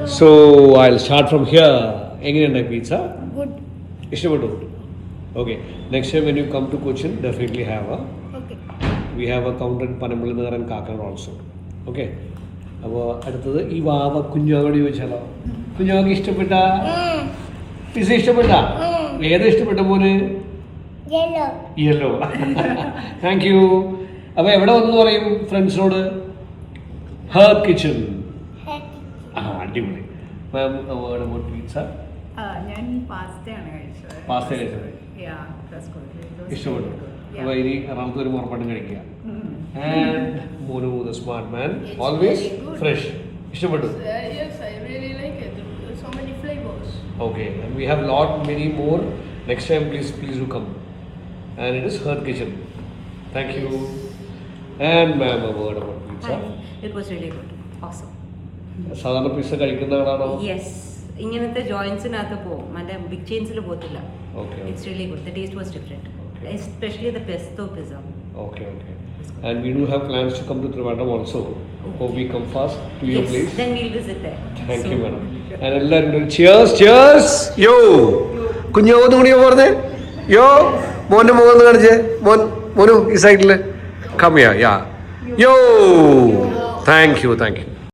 So I'll start from here. എങ്ങനെയുണ്ടായി pizza? Good. ഇഷ്ടപ്പെട്ടു? Okay. Next time when you come to Cochin, definitely have a. Okay. We have a counter in Panambalinadar and Kakan also. Okay. അപ്പോൾ അടുത്തത് ഈ വാവ കുഞ്ഞോട് ചോദിച്ചാലോ? കുഞ്ഞോക്ക് ഇഷ്ടപ്പെട്ട pizza ഇഷ്ടപ്പെട്ട? ഏതാ ഇഷ്ടപ്പെട്ട മോന്? യെല്ലോ. Thank you. അപ്പോൾ എവിടെ വന്നു പറയും ഫ്രണ്ട്സിനോട്? Her kitchen. അടിപൊളി. Ma'am word about pizza? ഞാൻ പാസ്തയാണ് കഴിച്ചത്. പാസ്ത കഴിച്ചത് ഇഷ്ടപ്പെട്ടു. അപ്പോൾ ഇനി എറണാകുളത്ത് ഒരു മറപ്പാട്ടും കഴിക്കുക. And Monu, the smart man, always fresh. ഇഷ്ടപ്പെട്ടു? Yes, I really like it. So many flavors. Okay, and we have many more. Next time, please do come. And it is her kitchen. Thank you. And ma'am, a word about pizza. It was really good. Awesome. സാധാരണ pizza കഴിക്കുന്ന ആളാണോ? Yes. ഇങ്ങനത്തെ ജോയിൻസിനകത്ത് പോകും, മറ്റേ big ചെയിൻസിൽ പോകത്തില്ല. Okay. It's really good. The taste was different. Especially the pesto pizza. Okay. And we do have plans to come to Trivandrum also. Hope we come fast to your place. Then we'll visit there. Thank you, madam. And എല്ലാവരും cheers. Yo. കുഞ്ഞോ ഒന്ന് കൂടിയോ പറഞ്ഞേ? Yo. മോന്റെ മുഖം ഒന്ന് കാണിച്ചേ. മോനു ഈ സൈഡിൽ. Come here. Yeah. Yo. Thank you.